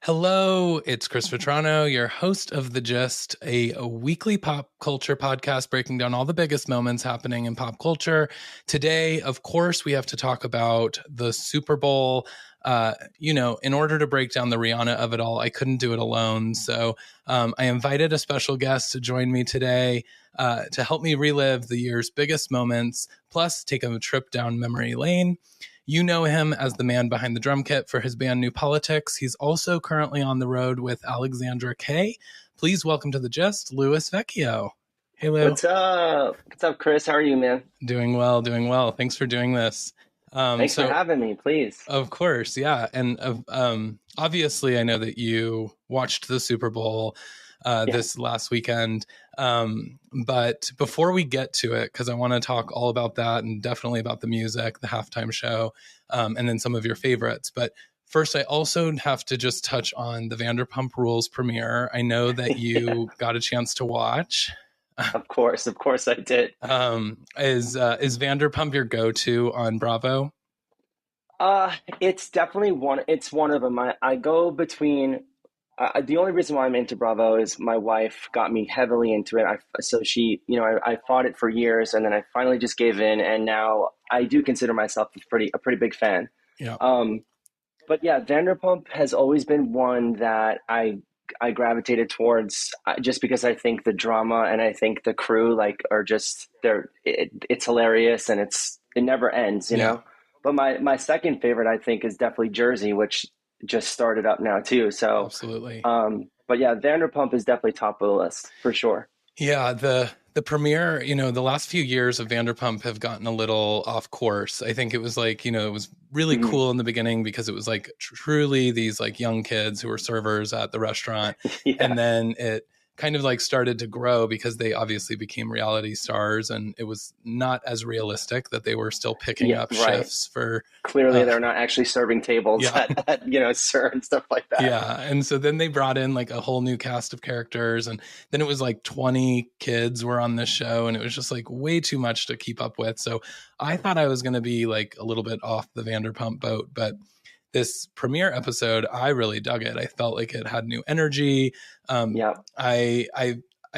Hello, it's Chris Vetrano, your host of The Gist, a weekly pop culture podcast breaking down all the biggest moments happening in pop culture. Today, of course, we have to talk about the Super Bowl. In order to break down the Rihanna of it all, I couldn't do it alone. So I invited a special guest to join me today to help me relive the year's biggest moments, plus take a trip down memory lane. You know him as the man behind the drum kit for his band New Politics. He's also currently on the road with Alexandra Kay. Please welcome to The Gist, Louis Vecchio. Hey, Lou. What's up? What's up, Chris? How are you, man? Doing well, doing well. Thanks for doing this. Thanks for having me, please. Of course, yeah. And obviously, I know that you watched the Super Bowl this last weekend. But before we get to it, because I want to talk all about that and definitely about the music, the halftime show, and then some of your favorites. But first, I also have to just touch on the Vanderpump Rules premiere. I know that you got a chance to watch. Of course I did. Is Vanderpump your go-to on Bravo? It's definitely one of them. I go between. The only reason why I'm into Bravo is my wife got me heavily into it. I fought it for years, and then I finally just gave in, and now I do consider myself a pretty big fan. Yeah. But yeah, Vanderpump has always been one that I gravitated towards, just because I think the drama and I think the crew are just it's hilarious and it never ends, you know. But my second favorite, I think, is definitely Jersey, which just started up now too. So absolutely. But yeah, Vanderpump is definitely top of the list for sure. Yeah, the premiere, the last few years of Vanderpump have gotten a little off course. I think it was it was really cool in the beginning because it was truly these young kids who were servers at the restaurant. Yeah. And then it kind of started to grow because they obviously became reality stars, and it was not as realistic that they were still picking up shifts for. Clearly they're not actually serving tables at Sir and stuff like that. Yeah. And so then they brought in a whole new cast of characters, and then it was 20 kids were on this show, and it was just way too much to keep up with. So I thought I was going to be a little bit off the Vanderpump boat, but this premiere episode, I really dug it. I felt like it had new energy. I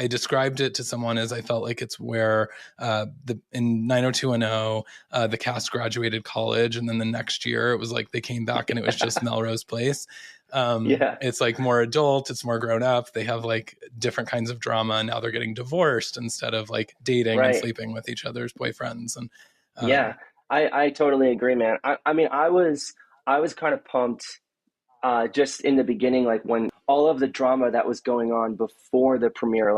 described it to someone as I felt like it's where in 90210 the cast graduated college, and then the next year it was they came back and it was just Melrose Place. It's more adult, it's more grown up. They have different kinds of drama. Now they're getting divorced instead of dating and sleeping with each other's boyfriends. And I totally agree, man. I was kind of pumped just in the beginning, when all of the drama that was going on before the premiere,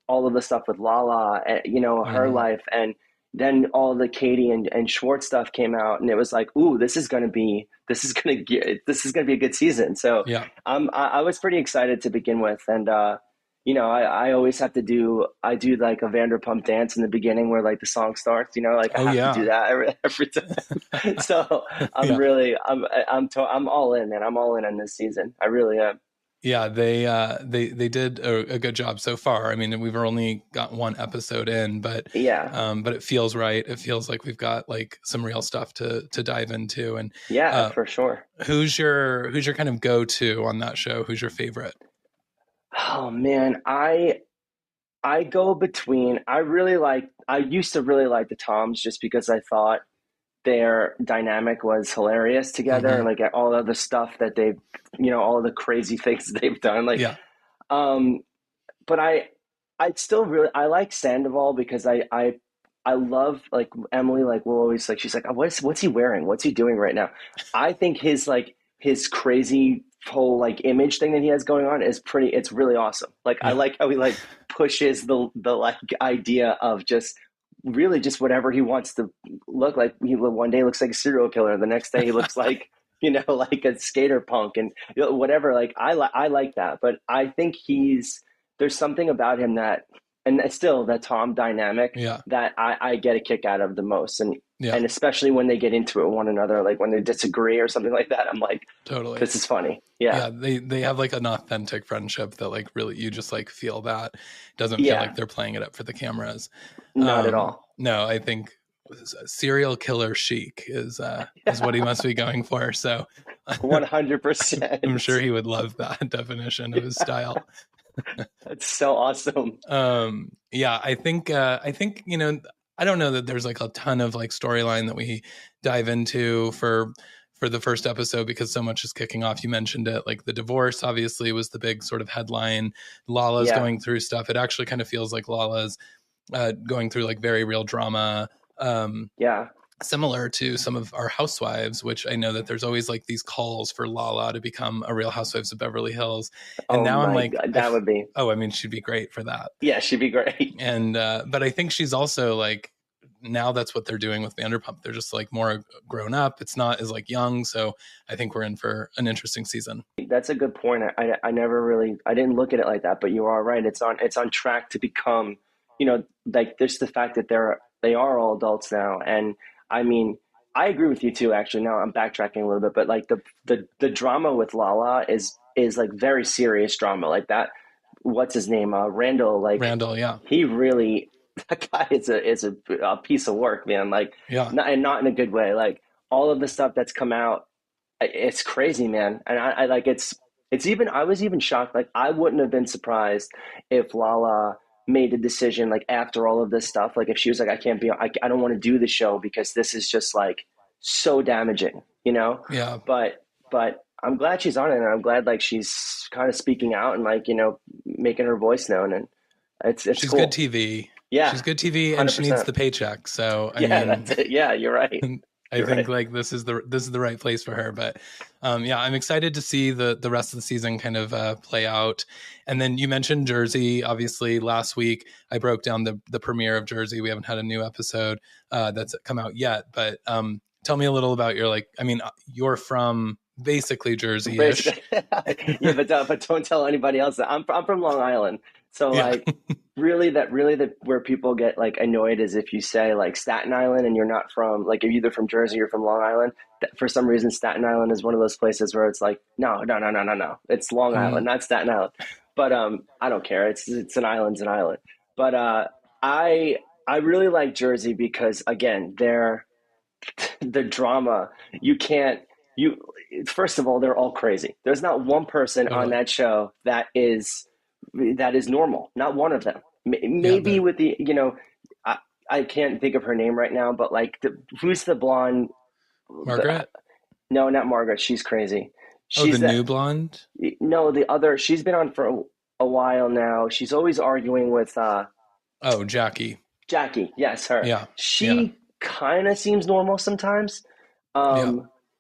all of the stuff with Lala, her life, and then all the Katie and Schwartz stuff came out, and it was ooh, this is gonna be a good season. So I was pretty excited to begin with, and I always have to do a Vanderpump dance in the beginning where the song starts, I have to do that every time. So I'm all in, man. I'm all in on this season. I really am. Yeah, they did a good job so far. I mean, we've only got one episode in, but but it feels right. It feels like we've got some real stuff to dive into. And for sure. Who's your kind of go-to on that show? Who's your favorite? Oh man, I go between. I used to really like the Toms just because I thought their dynamic was hilarious together, and all of the stuff that they've, all of the crazy things they've done. But I still really like Sandoval because I love Emily will always she's what's he wearing? What's he doing right now? I think his crazy whole image thing that he has going on is it's really awesome. I like how he pushes the idea of just really just whatever he wants to look like. He one day looks like a serial killer, the next day he looks like a skater punk, and whatever. I like that, but I think there's something about him that, and still that Tom dynamic that I get a kick out of the most, and especially when they get into it with one another, when they disagree or something like that, I'm totally, this is funny. They have an authentic friendship that really you just feel that. It doesn't feel like they're playing it up for the cameras. Not at all. No, I think serial killer chic is what he must be going for. So I'm 100%. sure he would love that definition of his style. That's so awesome. Yeah, I think, I don't know that there's like a ton of like storyline that we dive into for the first episode because so much is kicking off. You mentioned it, like the divorce obviously was the big sort of headline. Lala's Yeah, going through stuff. It actually kind of feels like Lala's going through like very real drama. yeah. Similar to some of our housewives, which I know that there's always like these calls for Lala to become a Real Housewives of Beverly Hills. And Oh now I'm my like, God, that would be. oh, I mean, she'd be great for that. Yeah, she'd be great. And, but I think she's also like, now that's what they're doing with Vanderpump. They're just like more grown up. It's not as like young. So I think we're in for an interesting season. That's a good point. I never really I didn't look at it like that, but you are right. It's on track to become, like there's the fact that they are all adults now, and I mean I agree with you too. Actually, now I'm backtracking a little bit, but like the drama with Lala is like very serious drama, like that. What's his name? Randall. Like Randall, yeah. he really that guy is a piece of work, man. Like Yeah. not in a good way. Like all of the stuff that's come out, it's crazy, man. And I like it's even I was even shocked. Like I wouldn't have been surprised if Lala made a decision like after all of this stuff. Like if she was like, I don't want to do the show because this is just like so damaging, you know? Yeah. But I'm glad she's on it, and I'm glad like she's kind of speaking out and like, making her voice known, and it's She's good cool. TV. Yeah, She's good TV and she needs 100%. the paycheck. So, I Yeah, that's mean, it. Yeah, you're right. I You're think right. like this is the right place for her. But yeah, I'm excited to see the rest of the season kind of play out. And then you mentioned Jersey. Obviously, last week I broke down the premiere of Jersey. We haven't had a new episode that's come out yet. But tell me a little about your like. I mean, you're from basically Jersey-ish. Basically, yeah, but don't tell anybody else that I'm from Long Island. So Yeah. like, really that where people get like annoyed is if you say like Staten Island and you're not from like you're either from Jersey or from Long Island. For some reason, Staten Island is one of those places where it's like no, no, no, no, no, no. It's Long Island, Mm, not Staten Island. But I don't care. It's an island's an island. But I I really like Jersey because again, the drama you can't you first of all they're all crazy. There's not one person on totally. that show that is normal, not one of them. Yeah. Maybe with the I, I can't think of her name right now, but like who's the blonde, the, Margaret. no, not Margaret, she's crazy. Oh, the She's new that blonde. no, the other, she's been on for a while now. She's always arguing with Oh, Jackie. Jackie, yes, her. Yeah. Yeah. She kind of seems normal sometimes, Yeah.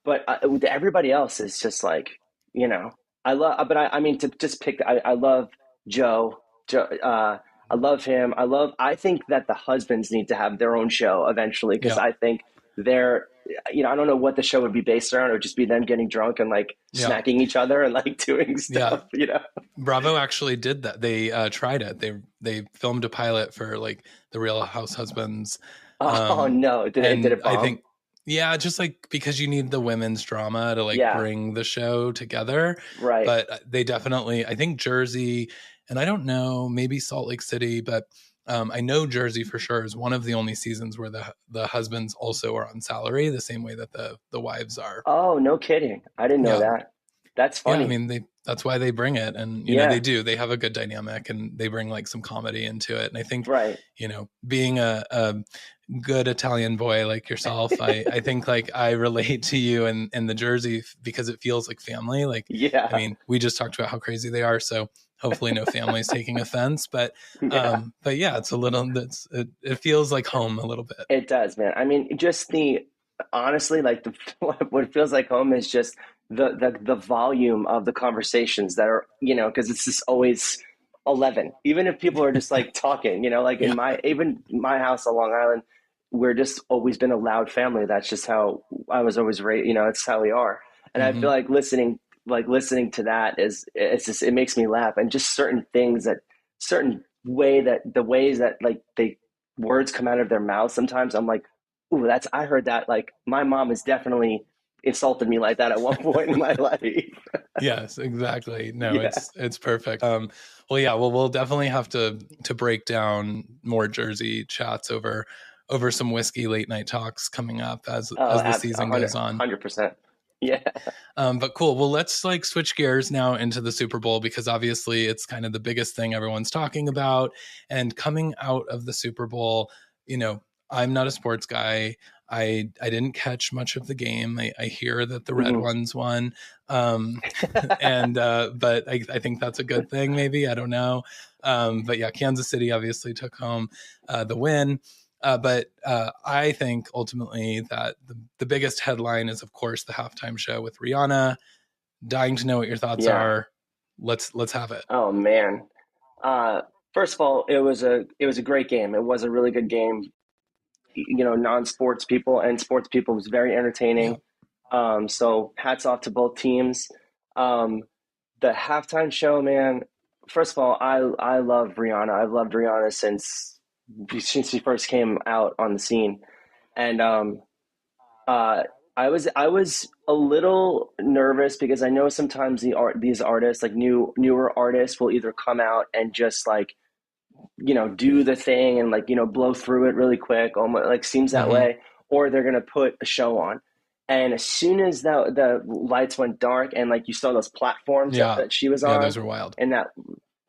but everybody else is just like, you know, I love. But I mean, to just pick, I love Joe. Joe, I love him. I think that the husbands need to have their own show eventually because Yeah. I think they're, I don't know what the show would be based around. It would just be them getting drunk and like Yeah. smacking each other and like doing Yeah. stuff. Bravo actually did that. They tried it. They filmed a pilot for like the Real House Husbands, Oh um, no, did and it I bomb? think yeah, just like because you need the women's drama to like Yeah, bring the show together. right. But they definitely, I think Jersey, and I don't know, maybe Salt Lake City, but I know Jersey for sure is one of the only seasons where the husbands also are on salary, the same way that the wives are. Oh, no kidding. I didn't know Yeah. that. That's Yeah, I funny. mean that's why they bring it, and they Yeah, do. They have a good dynamic, and they bring like some comedy into it. And I think right. being a good Italian boy like yourself, I think like I relate to you and the Jersey because it feels like family. Like, I Yeah, mean, we just talked about how crazy they are, so hopefully no family's taking offense. yeah, But yeah, it's a little. It feels like home a little bit. it does, man. I mean, just honestly, like what feels like home is just the volume of the conversations that are, because it's just always 11. Even if people are just like talking, like Yeah. even my house on Long Island, we're just always been a loud family. That's just how I was always raised. It's how we are. And I feel Hmm. like listening to that it's just it makes me laugh, and just certain things that certain way that the ways that like they words come out of their mouths sometimes I'm like, ooh, I heard that, like my mom has definitely insulted me like that at one point in my life. Yes, exactly. No, Yeah. it's perfect. Well, yeah, well, we'll definitely have to break down more Jersey chats over some whiskey late night talks coming up as Oh, the season goes on. 100%. Yeah. But cool. Well, let's like switch gears now into the Super Bowl because obviously it's kind of the biggest thing everyone's talking about. And coming out of the Super Bowl, you know, I'm not a sports guy. I didn't catch much of the game. I hear that the Red Hmm. Ones won, um, and but I think that's a good thing. Maybe I don't know. But yeah, Kansas City obviously took home the win. But I think ultimately that the biggest headline is, of course, the halftime show with Rihanna. Dying to know what your thoughts Yeah. are. Let's have it. Oh man. Uh, First of all, it was a great game. It was a really good game. Non-sports people and sports people was very Yeah, entertaining. So hats off to both teams. Um, the halftime show, man. First of all, I love Rihanna. I've loved Rihanna since she first came out on the scene, and uh, I was a little nervous because I know sometimes these artists, like newer artists, will either come out and just like do the thing and like blow through it really quick, almost like seems that mm-hmm. way, or they're gonna put a show on. And as soon as the lights went dark and like you saw those platforms that, Yeah, that she was yeah. on, Those were wild. and that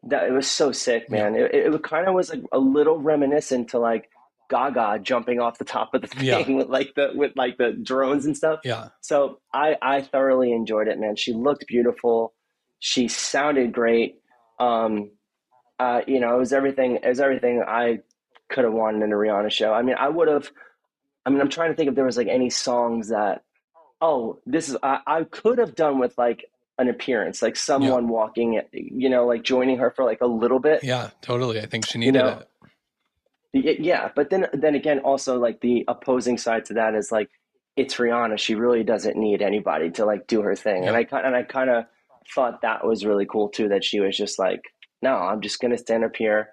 it was so sick, Yeah, man. It kind of was like a little reminiscent to like Gaga jumping off the top of the yeah, thing with like the drones and stuff. yeah, So I thoroughly enjoyed it, man. She looked beautiful. She sounded great. Um, it was everything. It was everything I could have wanted in a Rihanna show. I mean, I would have. I mean, I'm trying to think if there was like any songs that. Oh, this is. I could have done with like an appearance, like yeah, someone walking, like joining her for like a little bit. yeah. Totally. I think she You needed know, it. Yeah. But then again, also like the opposing side to that is like it's Rihanna. She really doesn't need anybody to like do her thing. And Yeah. I kind of thought that was really cool too. That she was just like, no, I'm just gonna stand up here.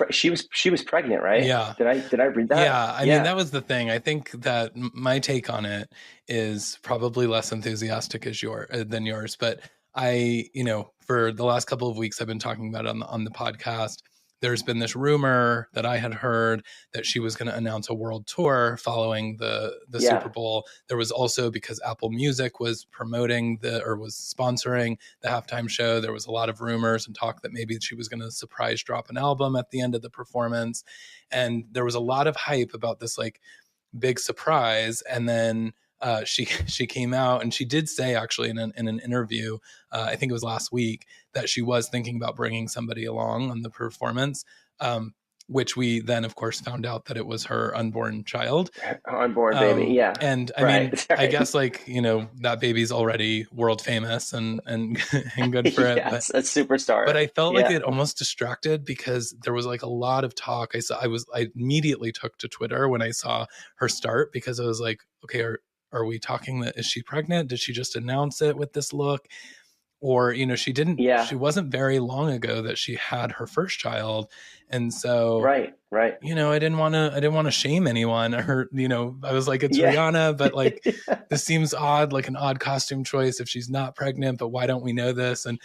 She was pregnant, right? Yeah. Did I read that? Yeah, I mean Yeah. that was the thing. I think that my take on it is probably less enthusiastic as than yours, but for the last couple of weeks I've been talking about it on the podcast. There's been this rumor that I had heard that she was going to announce a world tour following the Super Yeah. Bowl. There was also, because Apple Music was promoting or was sponsoring the halftime show, there was a lot of rumors and talk that maybe she was going to surprise drop an album at the end of the performance, and there was a lot of hype about this like big surprise. And then she came out and she did say, actually, in an interview, I think it was last week, that she was thinking about bringing somebody along on the performance. Which we then, of course, found out that it was her unborn child. Unborn baby. Yeah. And I mean, Right. I Right. guess like, that baby's already world famous and and good for it. But Yes, a superstar. I felt like Yeah. it almost distracted because there was like a lot of talk. I immediately took to Twitter when I saw her start, because I was like, okay, are we talking that, is she pregnant? Did she just announce it with this look? Or, Yeah. she wasn't very long ago that she had her first child. And so, Right. Right. I didn't want to shame anyone, or, I was like, it's Yeah. Rihanna, but like, this seems odd, like an odd costume choice if she's not pregnant, but why don't we know this? And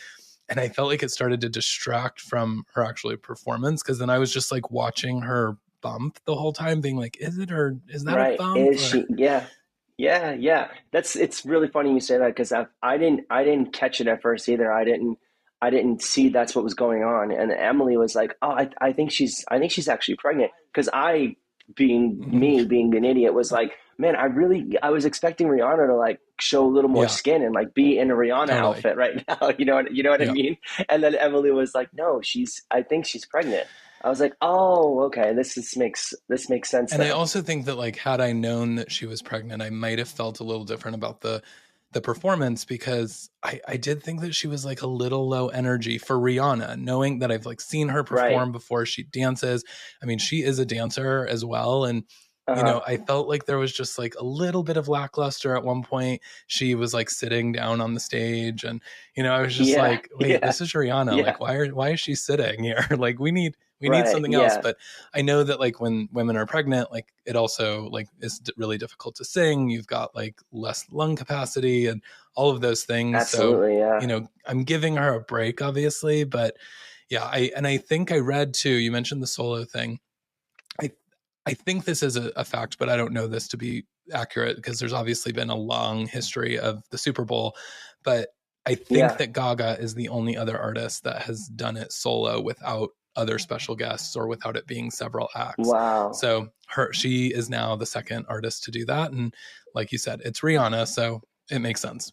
I felt like it started to distract from her actually performance, because then I was just like watching her bump the whole time, being like, is it, or is that a Right. bump? Is Or she? Yeah. Yeah. Yeah. It's really funny you say that because I didn't catch it at first either. I didn't see that's what was going on. And Emily was like, "Oh, I think she's actually pregnant." Because being Mhm. me, being an idiot, was like, "Man, I was expecting Rihanna to like show a little more Yeah, skin and like be in a Rihanna totally. outfit right now." You know what I Yeah. mean? And then Emily was like, "No, I think she's pregnant." I was like, "Oh, okay. This makes sense And I now." also think that, like, had I known that she was pregnant, I might have felt a little different about the performance, because I did think that she was like a little low energy for Rihanna, knowing that I've like seen her Right. perform before. She dances. I mean, she is a dancer as well. And Uh-huh. I felt like there was just like a little bit of lackluster at one point. She was like sitting down on the stage, and I was just Yeah. like, wait, Yeah. this is Rihanna. Yeah. Like, why is she sitting here? Like, we need Right. something else. Yeah. But I know that like when women are pregnant, like it also like is really difficult to sing. You've got like less lung capacity and all of those things. So, Absolutely. Yeah. I'm giving her a break, obviously. But yeah, I think I read too, you mentioned the solo thing. I I think this is a fact, but I don't know this to be accurate because there's obviously been a long history of the Super Bowl. But I think Yeah. that Gaga is the only other artist that has done it solo without other special guests or without it being several acts. Wow. So she is now the second artist to do that. And like you said, it's Rihanna. So it makes sense.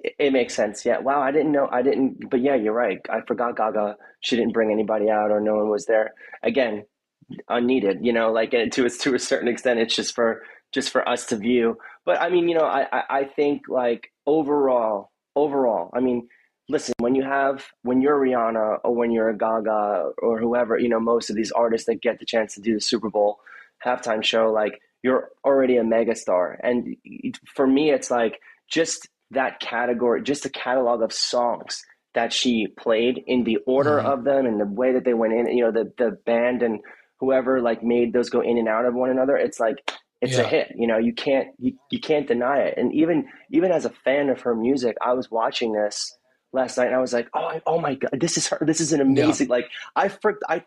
It makes sense. Yeah. Wow. I didn't know. I didn't. But yeah, you're right. I forgot Gaga. She didn't bring anybody out, or no one was there. Again, unneeded. Like to a certain extent, it's just for us to view. But I mean, I think like overall, I mean, listen, when you're Rihanna or when you're a Gaga or whoever, most of these artists that get the chance to do the Super Bowl halftime show, like you're already a megastar. And for me, it's like just that category, just a catalog of songs that she played in the order Mm-hmm. of them and the way that they went in, the band and whoever like made those go in and out of one another. It's like it's a Yeah. hit. You can't deny it. And even as a fan of her music, I was watching this last night and I was like, oh my god, this is her. This is an Yeah. amazing, like I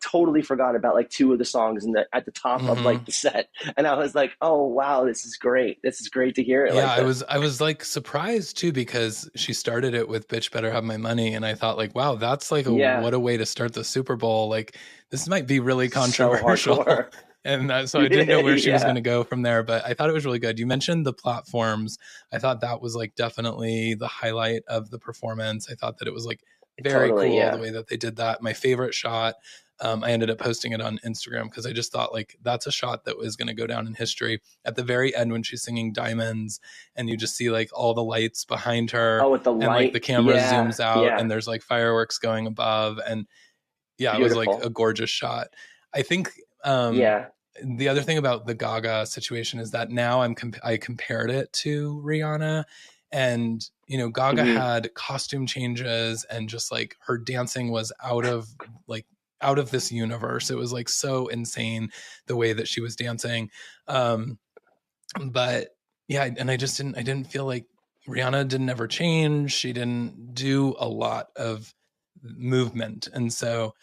totally forgot about like two of the songs at the top of Mm-hmm. like the set, and I was like, oh wow, this is great. This is great to hear it Yeah, like this. I was like surprised too because she started it with "Bitch Better Have My Money," and I thought like, wow, that's like Yeah, what a way to start the Super Bowl. Like this might be really so controversial, hardcore. and so I didn't know where she was going Yeah, to go from there. But I thought it was really good. You mentioned the platforms. I thought that was like definitely the highlight of the performance. I thought that it was like very totally. cool the Yeah. way that they did that. My favorite shot. I ended up posting it on Instagram because I just thought like that's a shot that was going to go down in history. At the very end, when she's singing Diamonds, and you just see like all the lights behind her, Oh, with the and like the light. camera Yeah, zooms out, yeah. and there's like fireworks going above, and yeah, it was like a Beautiful. gorgeous shot. I think um, Yeah. the other thing about the Gaga situation is that now I compared it to Rihanna, and Gaga Hmm. had costume changes and just like her dancing was like out of this universe. It was like so insane the way that she was dancing. Um, but yeah, and I didn't feel like Rihanna didn't ever change. She didn't do a lot of movement, and so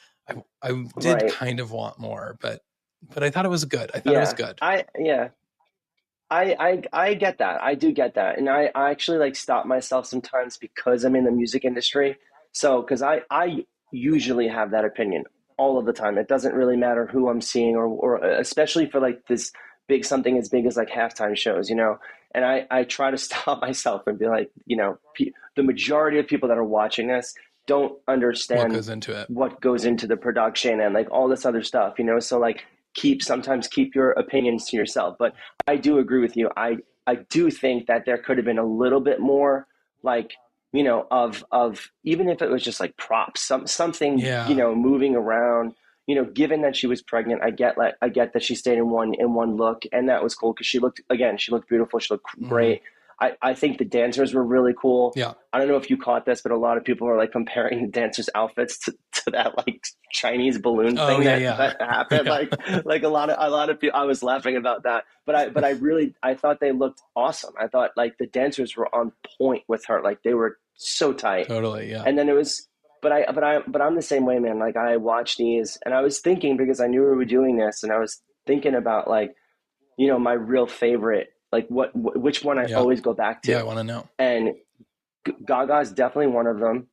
I did Right. kind of want more, but I thought it was good. I thought it was Yeah. good. Yeah. I get that. I do get that. And I actually like stop myself sometimes because I'm in the music industry. So, because I usually have that opinion all of the time. It doesn't really matter who I'm seeing or especially for like this big something as big as like halftime shows. And I try to stop myself and be like, the majority of people that are watching this don't What understand goes into it? what goes into the production and like all this other stuff. So like sometimes keep your opinions to yourself. But I do agree with you. I do think that there could have been a little bit more like of even if it was just like props, something Yeah. moving around. Given that she was pregnant, I get that she stayed in one look, and that was cool because she looked beautiful, she looked Hmm. great. I think the dancers were really cool. Yeah. I don't know if you caught this, but a lot of people are like comparing the dancers' outfits to that like Chinese balloon Oh thing yeah, that yeah, happened. yeah. Like a lot of people. I was laughing about that, but I really I thought they looked awesome. I thought like the dancers were on point with her. Like they were so tight. Totally. Yeah. And then it was, but I'm the same way, man. Like I watched these, and I was thinking because I knew we were doing this, and I was thinking about like my real favorite, like which one I Yeah. always go back Yeah. I to, want to know. and Gaga is definitely one of them.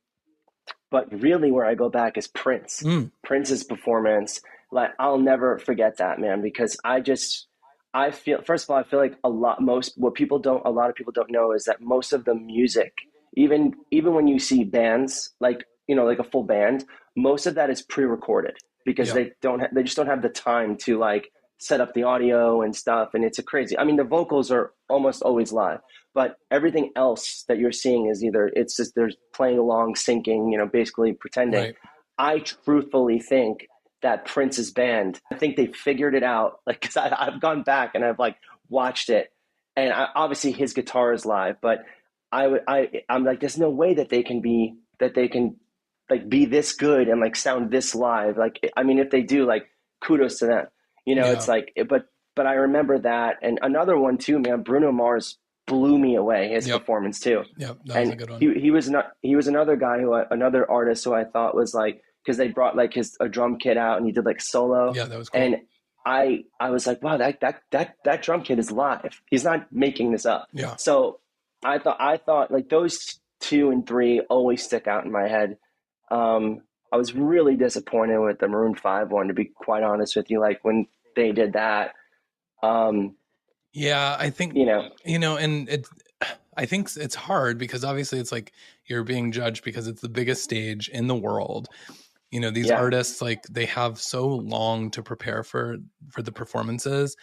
But really, where I go back is Prince. Mm. Prince's performance. Like I'll never forget that, man, because I feel first of all, I feel like a lot of people don't know is that most of the music, even when you see bands like a full band, most of that is pre-recorded because Yeah. they just don't have the time to like set up the audio and stuff, and it's a crazy. I mean, the vocals are almost always live, but everything else that you're seeing is either it's just they're playing along, syncing, basically pretending. Right. I truthfully think that Prince's band, I think they figured it out. Like, because I've gone back and I've like watched it, and obviously his guitar is live, but I'm like, there's no way that they can like be this good and like sound this live. Like, I mean, if they do, like, kudos to them. It's Yeah. like, but I remember that, and another one too, man. Bruno Mars blew me away. His Yep. performance too, Yep. That was a and good one. he was another guy another artist who I thought was like because they brought like a drum kit out and he did like solo, Yeah, that was and cool. I was like, wow, that drum kit is live. He's not making this up. Yeah. So I thought like those two and three always stick out in my head. Um, I was really disappointed with the Maroon Five one, to be quite honest with you. Like when they did that, um, Yeah, I think, you know, and I think it's hard because obviously it's like you're being judged because it's the biggest stage in the world. These yeah, artists, like, they have so long to prepare for the performances,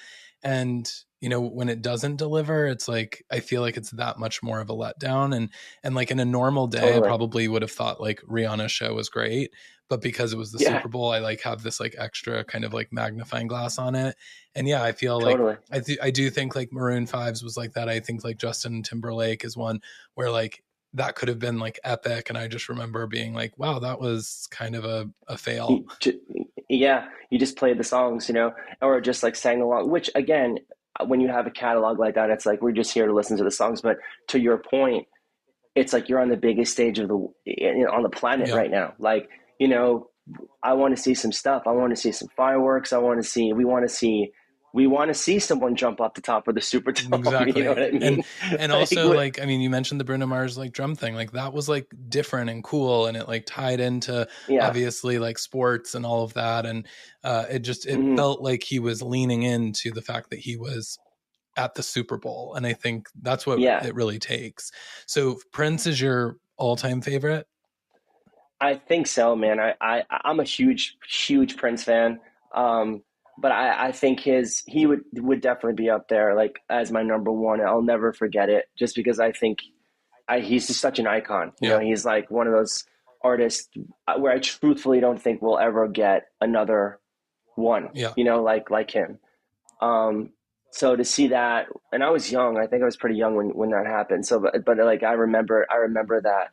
and when it doesn't deliver, it's like I feel like it's that much more of a letdown. And like in a normal day I totally, probably would have thought like Rihanna's show was great, but because it was the yeah, Super Bowl, I like have this like extra kind of like magnifying glass on it. And yeah, I feel like totally. I do think like Maroon Fives was like that. I think like Justin Timberlake is one where like that could have been like epic. And I just remember being like, wow, that was kind of a fail. Yeah, you just played the songs, or just like sang along. Which again, when you have a catalog like that, it's like we're just here to listen to the songs. But to your point, it's like you're on the biggest stage of the on the planet Yeah, right now. Like, you know, I want to see some stuff. I want to see some fireworks. I want to see. We want to see someone jump off the top of the Superdome. You know exactly. what I and mean? and Like, also, like, I mean, you mentioned the Bruno Mars like drum thing, like that was like different and cool, and it like tied into yeah, obviously like sports and all of that. And it hmm felt like he was leaning into the fact that he was at the Super Bowl. And I think that's what yeah. it really takes. So Prince is your all-time favorite? I think so, man. I'm a huge Prince fan. Um, but I think he would definitely be up there, like as my number one. I'll never forget it, just because I think he's just such an icon. Yeah. He's like one of those artists where I truthfully don't think we'll ever get another one. Yeah. Like him. Um, so to see that, and I was young. I think I was pretty young when that happened. So, but like I remember that.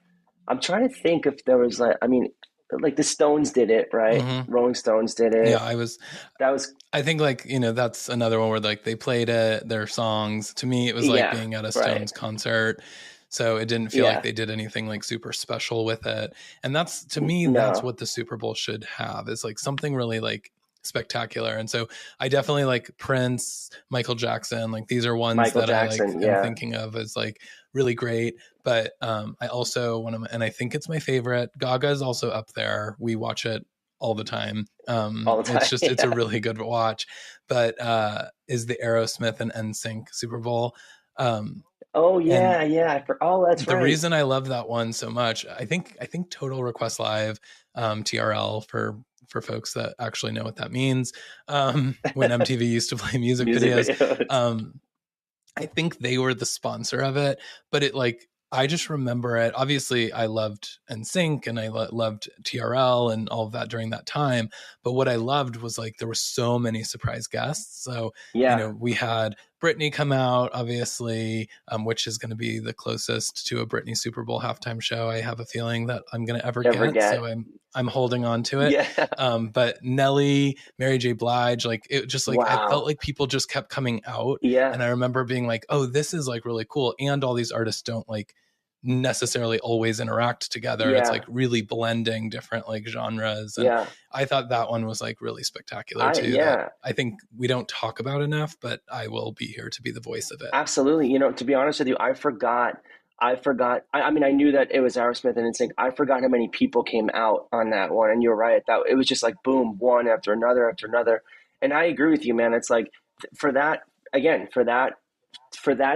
I'm trying to think if there was like, I mean, like the Stones did it, right? Hmm. Rolling Stones did Yeah, it. That was, I think like, that's another one where like they played their songs. To me, it was like yeah, being at a right, Stones concert. So it didn't feel like yeah, they did anything like super special with it. And that's, to me, that's no, what the Super Bowl should have, is like something really like spectacular. And so I definitely like Prince, Michael Jackson, like these are ones Michael that I like Jackson, am yeah, thinking of as like really great. But I also and I think it's my favorite. Gaga is also up there. We watch it all the time. all the time, It's a yeah. really good watch. But is the Aerosmith and NSYNC Super Bowl. Oh And yeah, yeah. Oh, that's the right. reason I love that one so much, I think Total Request Live, TRL for folks that actually know what that means. When MTV used to play music Music videos, videos. um, I think they were the sponsor of it, but it like I just remember it. Obviously, I loved NSYNC and I loved TRL and all of that during that time. But what I loved was like there were so many surprise guests. So Yeah, we had Britney come out, obviously, which is going to be the closest to a Britney Super Bowl halftime show I have a feeling that I'm going to ever ever get. So get. I'm holding on to it. Yeah. But Nelly, Mary J. Blige, like it just like I felt Wow. like people just kept coming out, Yeah. and I remember being like, oh, this is like really cool. And all these artists don't like necessarily always interact together. It's Yeah. like really blending different like genres. And Yeah. I thought that one was like really spectacular too, that Yeah. I think we don't talk about enough, but I will be here to be the voice of it. Absolutely. To be honest with you, I forgot. I forgot. I mean, I knew that it was Aerosmith and NSYNC. I forgot how many people came out on that one. And you're right. That it was just like boom, one after another after another. And I agree with you, man. It's like for that again, for that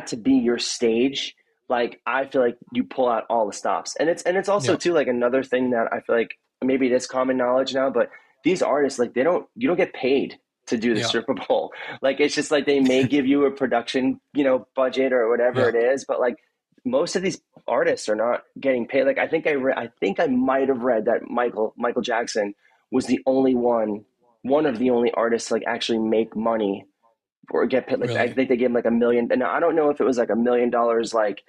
to be your stage, like I feel like you pull out all the stops. And it's also Yeah. too like another thing that I feel like maybe it is common knowledge now, but these artists like you don't get paid to do the Yeah. Super Bowl. Like it's just like they may give you a production, budget or whatever Yeah. it is, but like most of these artists are not getting paid. Like I think I might have read that Michael Jackson was the only one of the only artists to like actually make money or get paid. Like I Really. think they gave him like $1 million. And I don't know if it was like $1 million like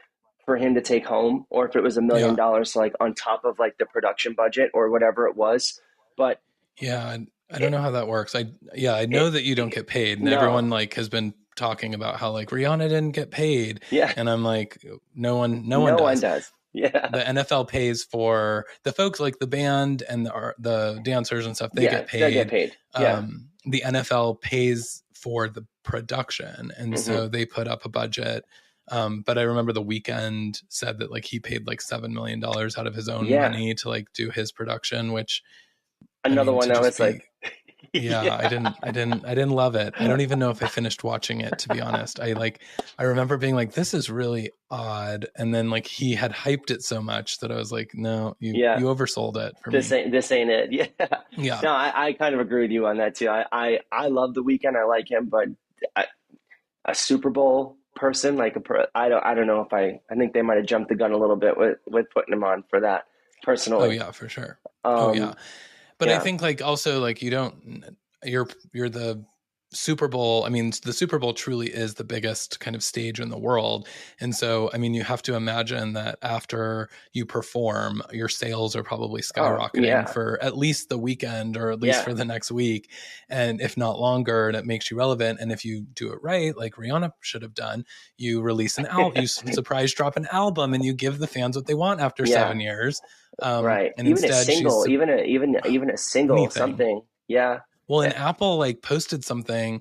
for him to take home, or if it was a million Yeah. dollars like on top of like the production budget or whatever it was. But Yeah. I don't it, know how that works. I know it, that you don't get paid, and no, everyone like has been talking about how like Rihanna didn't get paid. yeah, And I'm like, no one no one does. does. Yeah, The NFL pays for the folks like the band and the dancers and stuff. They yeah, get they'll get paid. paid. Yeah, the NFL pays for the production, and Hmm. so they put up a budget. But I remember The Weeknd said that like he paid like $7 million out of his own Yeah, money to like do his production, which I another mean one to that just was be, like, yeah, yeah, I didn't love it. I don't even know if I finished watching it, to be honest. I remember being like, this is really odd. And then like he had hyped it so much that I was like, no, you yeah. oversold it for This me. ain't it. Yeah. Yeah. No, I kind of agree with you on that too. I love The Weeknd. I like him, but I, a Super Bowl person, like I don't know if I think they might have jumped the gun a little bit with putting him on for that Oh personally. yeah, for sure. Oh yeah. Um, But I yeah. think like also like you don't you're the Super Bowl. I mean, the Super Bowl truly is the biggest kind of stage in the world. And so, I mean, you have to imagine that after you perform, your sales are probably Oh, skyrocketing yeah. for at least the weekend or at least Yeah. for the next week. And if not longer, and it makes you relevant. And if you do it right, like Rihanna should have done, you release an album, you surprise drop an album and you give the fans what they want after Yeah. 7 years. Right. And Even a instead single, she's even a single anything. something. Yeah. Well, and Yeah. Apple like posted something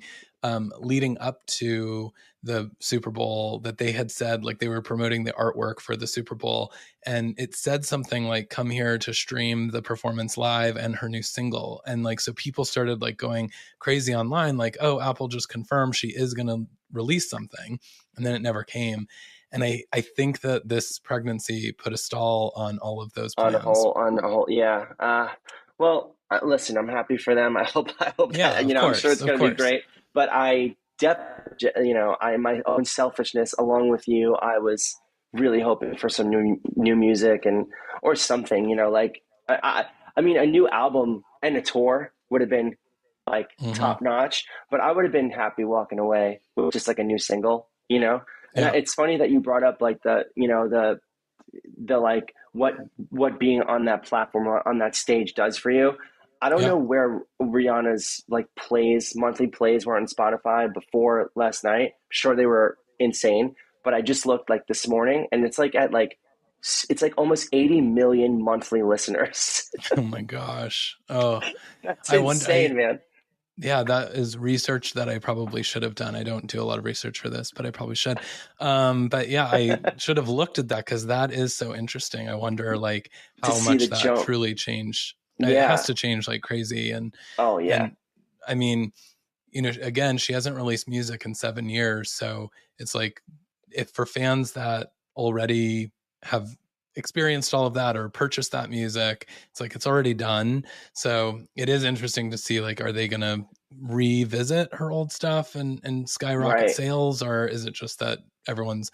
leading up to the Super Bowl that they had said like they were promoting the artwork for the Super Bowl, and it said something like "Come here to stream the performance live" and her new single, and like so people started like going crazy online, like, "Oh, Apple just confirmed she is going to release something," and then it never came. And I think that this pregnancy put a stall on all of those plans. On the whole, yeah. Well, listen, I'm happy for them. I hope Yeah, that, of I'm sure course, it's of going to be course. great. But I definitely, I my own selfishness, along with you, I was really hoping for some new music and or something. Like I mean, a new album and a tour would have been like Hmm. top notch. But I would have been happy walking away with just like a new single. And Yeah, it's funny that you brought up like the like what being on that platform or on that stage does for you. I don't yeah. know where Rihanna's like monthly plays were on Spotify before last night. I'm sure they were insane, but I just looked like this morning and it's like almost 80 million monthly listeners. Oh my gosh. Oh, That's I wonder. insane, man. Yeah, that is research that I probably should have done. I don't do a lot of research for this, but I probably should. But yeah, I should have looked at that because that is so interesting. I wonder like To how see the much that jump. truly changed. It has Yeah. to change like crazy. Oh yeah. And I mean, again, she hasn't released music in 7 years. So it's like if for fans that already have experienced all of that or purchased that music, it's like it's already done. So it is interesting to see like, are they going to revisit her old stuff and skyrocket Right. sales, or is it just that everyone's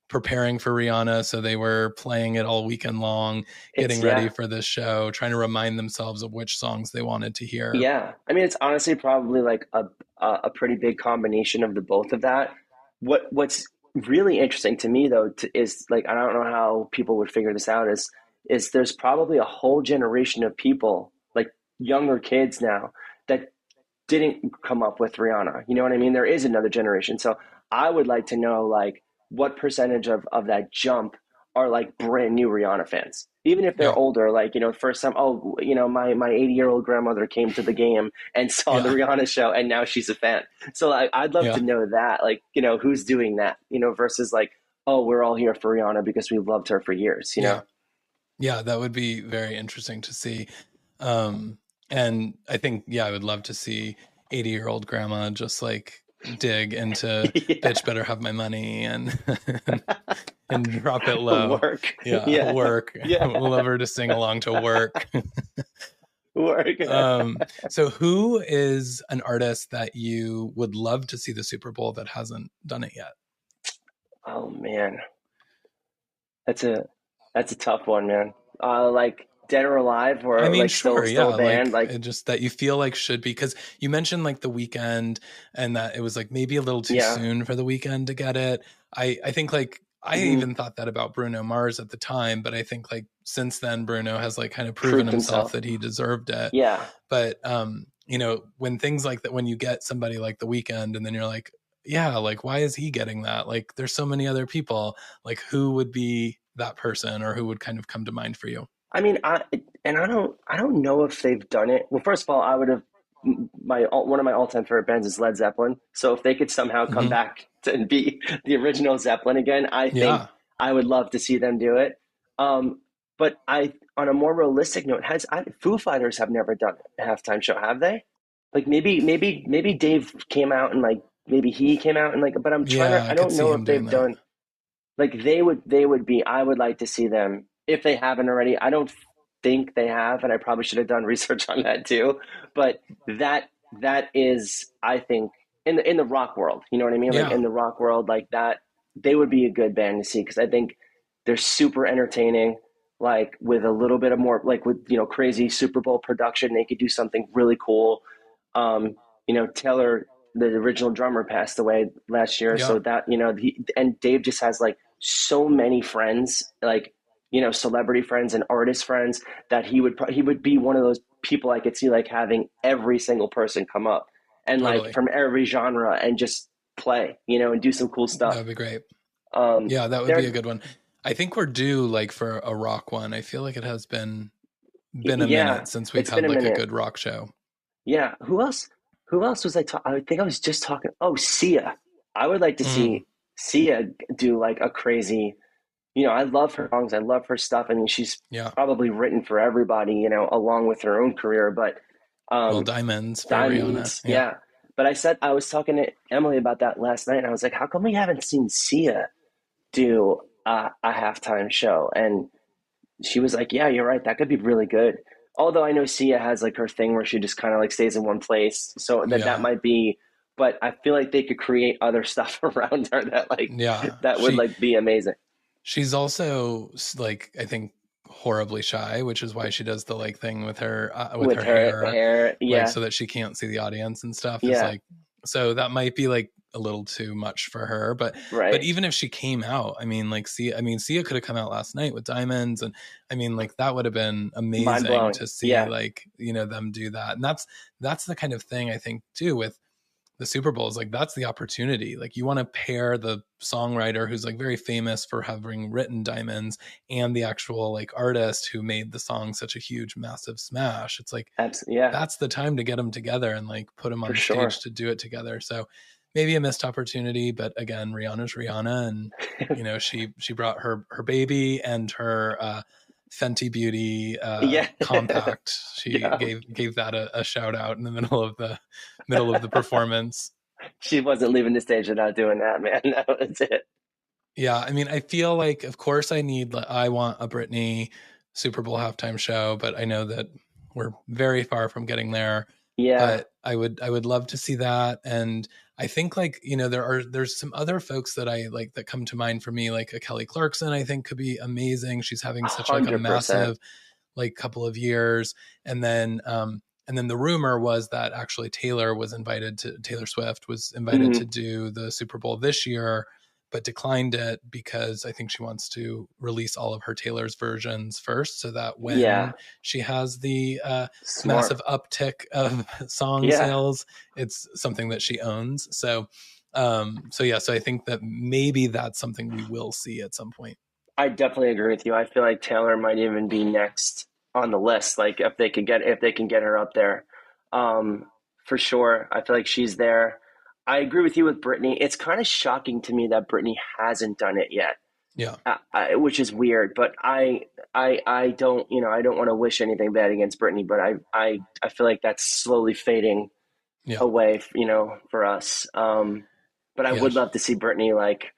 preparing for Rihanna, so they were playing it all weekend long, getting It's ready yeah. for this show, trying to remind themselves of which songs they wanted to hear. Yeah, I mean, it's honestly probably like a pretty big combination of the both of that. What's really interesting to me though is like I don't know how people would figure this out is there's probably a whole generation of people like younger kids now that didn't come up with Rihanna. You know what I mean? There is another generation. So I would like to know like what percentage of that jump are like brand new Rihanna fans. Even if they're Yeah. older, like, first time, oh, my 80-year-old grandmother came to the game and saw the Yeah. Rihanna show and now she's a fan. So I'd love to Yeah. know that, like, who's doing that, versus like, oh, we're all here for Rihanna because we've loved her for years. Yeah. Yeah, that would be very interesting to see. Um, and I think, yeah, I would love to see 80-year-old grandma just like dig into Yeah. bitch better have my money and drop it low. Work. Yeah, Yeah. work. We'll Yeah. love her to sing along to work. Work. So who is an artist that you would love to see the Super Bowl that hasn't done it yet? Oh man, that's a that's a tough one, man. Like dead or alive, I or mean, like sure, still yeah, a band. like Like, it just that you feel like should be because you mentioned like the weekend and that it was like maybe a little too yeah. soon for the weekend to get it. I think like I Hmm. even thought that about Bruno Mars at the time, but I think like since then Bruno has like kind of proven Proved himself himself. that he deserved it. Yeah. But when things like that, when you get somebody like the weekend and then you're like, yeah, like why is he getting that? Like there's so many other people. Like who would be that person or who would kind of come to mind for you? I mean, I don't know if they've done it. Well, first of all, I would have. my one of my all-time favorite bands is Led Zeppelin. So if they could somehow come Hmm. back and be the original Zeppelin again, I think Yeah, I would love to see them do it. But on a more realistic note, Foo Fighters have never done a halftime show, have they? Like maybe Dave came out and like maybe he came out and like, but I'm trying yeah, to. I I could don't see know him if doing they've that. done like they would be. I would like to see them if they haven't already. I don't think they have, and I probably should have done research on that too. But that that is, I think, in the rock world, you know what I mean? Like Yeah, in the rock world, like that, they would be a good band to see because I think they're super entertaining. Like with a little bit of more, like with crazy Super Bowl production, they could do something really cool. Taylor, the original drummer, passed away last year, yeah, so that and Dave just has like so many friends, like celebrity friends and artist friends that he would be one of those people I could see like having every single person come up and like totally. from every genre and just play, and do some cool That stuff. would be great. Um, Yeah, that would be a there, good one. I think we're due like for a rock one. I feel like it has been a yeah, minute since we've it's been had a like a minute. good rock show. Yeah, who else? Who else was I talking? I think I was just talking. Oh, Sia. I would like to Mm, see Sia do like a crazy. I love her songs. I love her stuff. I mean, she's yeah. probably written for everybody, along with her own career. But Well, um, Diamonds for Rihanna. Diamonds, Yeah. yeah. But I was talking to Emily about that last night, and I was like, how come we haven't seen Sia do a halftime show? And she was like, yeah, you're right. That could be really good. Although I know Sia has like her thing where she just kind of like stays in one place, so that Yeah. might be. But I feel like they could create other stuff around her that like Yeah. that would like be amazing She's also like I think horribly shy, which is why she does the like thing with with her her hair, hair. like Yeah, so that she can't see the audience and stuff is yeah, like so that might be like a little too much for her. But right. even if she came out, I mean like Sia could have come out last night with Diamonds, and I mean like that would have been Mind amazing blowing. to see Yeah, like, them do that. And that's the kind of thing I think too with the Super Bowl is like that's the opportunity. Like you want to pair the songwriter who's like very famous for having written Diamonds and the actual like artist who made the song such a huge, massive smash. It's like absolutely. Yeah, that's the time to get them together and like put them for on stage sure. to do it together. So maybe a missed opportunity, but again, Rihanna's Rihanna, and she brought her baby and her Fenty Beauty Yeah, compact. She yeah. gave that a shout out in the middle of the performance. She wasn't leaving the stage without doing that, man. That was it. Yeah, I mean, I feel like, of course, I want a Britney Super Bowl halftime show, but I know that we're very far from getting there. Yeah, But I would love to see that, and I think like there's some other folks that I like that come to mind for me, like a Kelly Clarkson. I think could be amazing. She's having such like a 100%. massive like couple of years, and then the rumor was that actually Taylor Swift was invited to Hmm. do the Super Bowl this year, but declined it because I think she wants to release all of her Taylor's versions first, so that when Yeah, she has the smart. massive uptick of song Yeah, sales, it's something that she owns. So yeah, so I think that maybe that's something we will see at some point. I definitely agree with you. I feel like Taylor might even be next on the list. Like if they can get her up there, um, for sure. I feel like she's there. I agree with you with Britney. It's kind of shocking to me that Britney hasn't done it yet, Yeah, which is weird. But I don't, I don't want to wish anything bad against Britney, but I feel like that's slowly fading yeah, away, for us. But I yeah, would love to see Brittany, like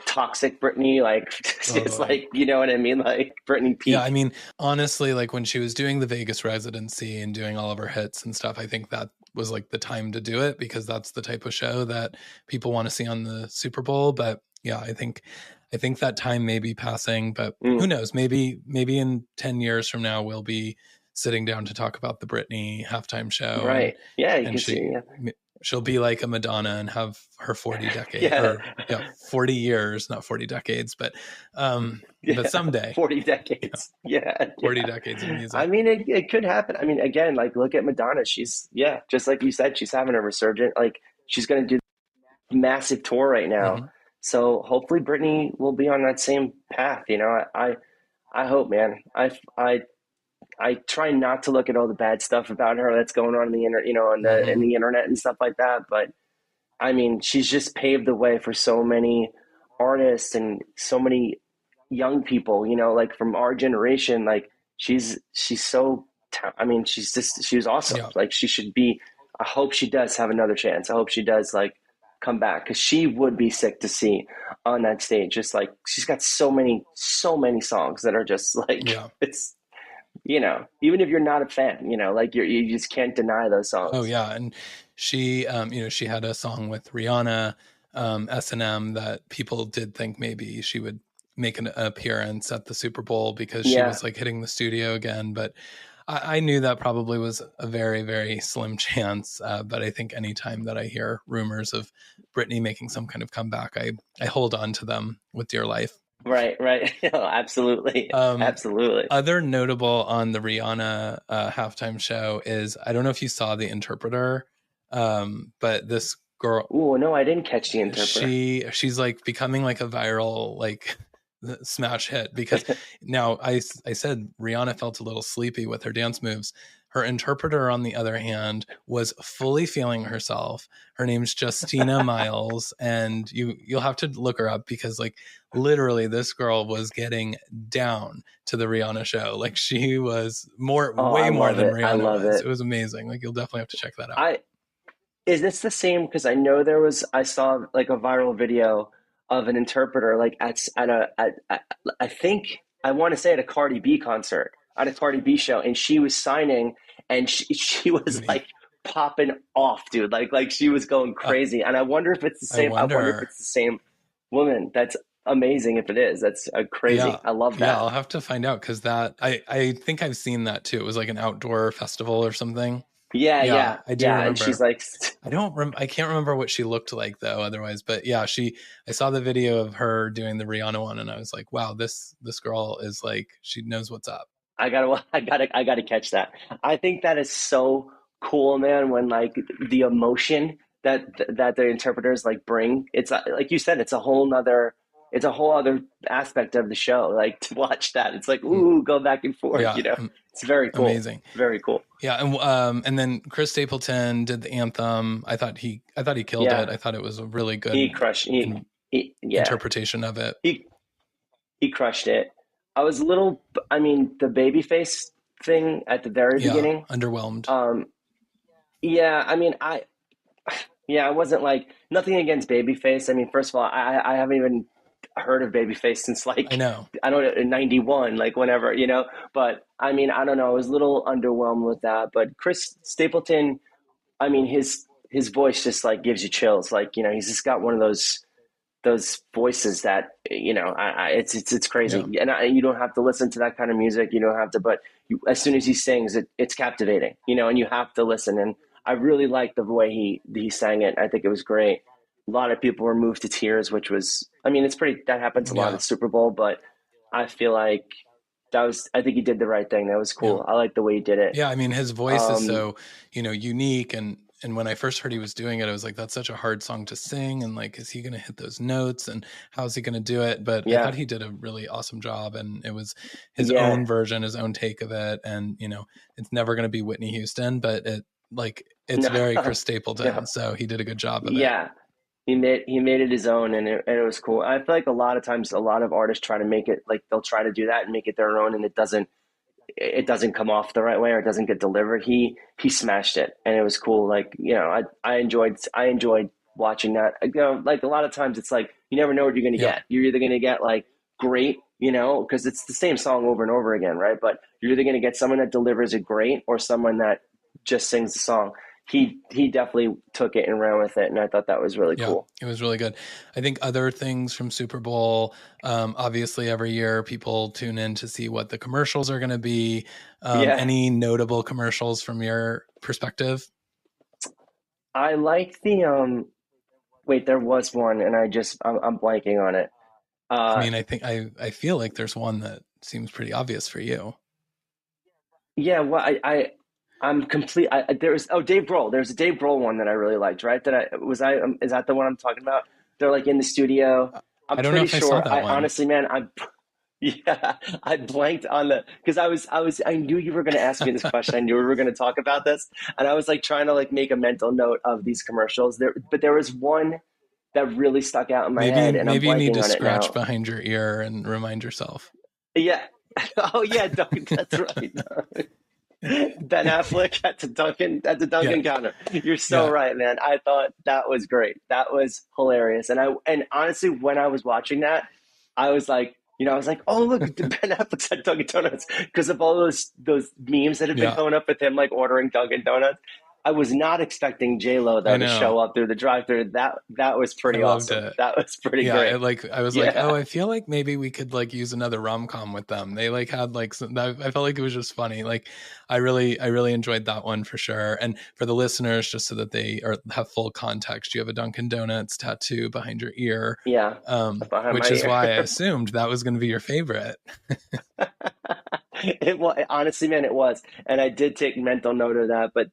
toxic Brittany, like it's totally. like what I mean, like Brittany Yeah, I peak. mean, honestly, like when she was doing the Vegas residency and doing all of her hits and stuff, I think that was like the time to do it because that's the type of show that people want to see on the Super Bowl. But yeah, I think that time may be passing, but who Mm, knows? Maybe in 10 years from now we'll be sitting down to talk about the Britney halftime show, and right? Yeah, you and can see. Yeah, she'll be like a Madonna and have her 40 decade yeah, or yeah, 40 years, not 40 decades, but yeah. someday, 40 decades. Yeah, 40 yeah. decades of I music. mean, it could happen. I mean, again, like look at Madonna. She's just like you said, she's having a resurgent. Like she's going to do massive tour right now. Hmm. So hopefully Brittany will be on that same path. I hope, man. I I try not to look at all the bad stuff about her that's going on in the internet, on the in Hmm. the internet and stuff like that. But I mean, she's just paved the way for so many artists and so many young people, like from our generation. Like she's so, I mean, she was awesome. Yeah. Like she should be. I hope she does have another chance. I hope she does like come back because she would be sick to see on that stage. Just like she's got so many songs that are just like Yeah. it's even if you're not a fan, like you just can't deny those Oh songs. yeah, and she, she had a song with Rihanna, S&M, that people did think maybe she would make an appearance at the Super Bowl because she Yeah, was like hitting the studio again. But I knew that probably was a very, very slim chance. But I think anytime that I hear rumors of Britney making some kind of comeback, I hold on to them with dear life. right, right. Absolutely, Um, absolutely. Other notable on the Rihanna halftime show is, I don't know if you saw The Interpreter, but this girl, Oh no, I didn't catch the interpreter. she's like becoming like a viral like smash hit because now I said Rihanna felt a little sleepy with her dance moves. Her interpreter, on the other hand, was fully feeling herself. Her name's Justina Miles, and you'll have to look her up because like literally this girl was getting down to the Rihanna show. Like she was Oh, I way more love than it. I Rihanna love was. it. It was amazing. Like you'll definitely have to check that out. I Is this the same? Because I saw like a viral video of an interpreter like I think I want to say at a Cardi B concert, at a Cardi B show, and she was signing, and she was Neat. like popping off, dude. Like she was going Uh, crazy, and I wonder if it's the I same. I wonder if wonder. it's the same woman. That's amazing if it is. That's Yeah. crazy. I love Yeah, that. I'll have to find out because that I think I've seen that too. It was like an outdoor festival or something. Yeah, Yeah, yeah, I do yeah. And she's remember. like, I can't remember what she looked like though otherwise, but yeah, I saw the video of her doing the Rihanna one and I was like, wow, this girl is like she knows what's up. I gotta catch that. I think that is so cool, man. When like the emotion that the interpreters like bring, it's like you said, it's a whole other aspect of the show. Like to watch that, it's like Mm, ooh, go back and forth. yeah, It's very cool, amazing. very cool. Yeah, and then Chris Stapleton did the anthem. I thought he killed it. Yeah, I thought it was a really he good crushed. Yeah, interpretation of it. he he crushed it. I was a little. I mean, the babyface thing at the very Yeah, beginning. underwhelmed. Um, yeah, I mean, yeah, I wasn't like nothing against Babyface. I mean, first of all, I haven't even heard of Babyface since I like know. I don't know in '91, like whenever. But I mean, I don't know. I was a little underwhelmed with that. But Chris Stapleton, I mean, his voice just like gives you chills. Like he's just got one of those voices that it's Yeah. crazy, and you don't have to listen to that kind of music. You don't have to, but as soon as he sings, it's captivating. And you have to listen. And I really liked the way he sang it. I think it was great. A lot of people were moved to tears, which was, I mean, it's pretty. That happens a lot at Yeah. the Super Bowl, but I feel like I think he did the right thing. That was Yeah. cool. I like the way he did it. Yeah, I mean his voice is Um, so, unique, and when I first heard he was doing it, I was like that's such a hard song to sing, and like is he going to hit those notes and how is he going to do it? But I thought yeah, he did a really awesome job, and it was his yeah, own version, his own take of it, and it's never going to be Whitney Houston, but it's no, very Chris no, Stapleton, so he did a good job of it. yeah. He made it his own, and it was cool. I feel like a lot of times a lot of artists try to make it like they'll try to do that and make it their own, and it doesn't come off the right way or it doesn't get delivered. He smashed it, and it was cool. Like I enjoyed watching that. Like a lot of times it's like you never know what you're going to Yeah. get. You're either going to get like great, because it's the same song over and over again, right? But you're either going to get someone that delivers it great or someone that just sings the song. He definitely took it and ran with it, and I thought that was really Yeah, cool. it was really good. I think other things from Super Bowl, obviously every year people tune in to see what the commercials are going to be. Yeah, Any notable commercials from your perspective? I like the wait, there was one, and I'm blanking on it. I Uh, mean, I think I feel like there's one that seems pretty obvious for you. yeah, well, I'm complete. There's Dave Grohl. There's a Dave Grohl one that I really liked. Right? Is that the one I'm talking about? They're like in the studio. I'm I don't know pretty if I saw sure. that I one. honestly, man, Yeah, I blanked on the because I knew you were going to ask me this question. I knew we were going to talk about this, and I was like trying to like make a mental note of these commercials. But there was one that really stuck out in my head, and I'm Maybe you need blanking to on it scratch now. behind your ear and remind yourself. Yeah. Oh yeah, Duncan. That's right. Ben Affleck at the Yeah. Dunkin' counter. You're so Yeah. right, man. I thought that was great. That was hilarious. And honestly, when I was watching that, I was like, I was like, oh look, Ben Affleck's at Dunkin' Donuts because of all those memes that have been Yeah. going up with him like ordering Dunkin' Donuts. I was not expecting J Lo I though to know. show up through the drive-through. That was I pretty loved awesome. it. That was pretty Yeah, great. I was like, oh, Yeah, I feel like maybe we could like use another rom com with them. They like had like I felt like it was just funny. Like, I really enjoyed that one for sure. And for the listeners, just so that they have full context, you have a Dunkin' Donuts tattoo behind your ear, yeah, behind my which is ear. why I assumed that was going to be your favorite. It was honestly, man, it was, and I did take mental note of that. But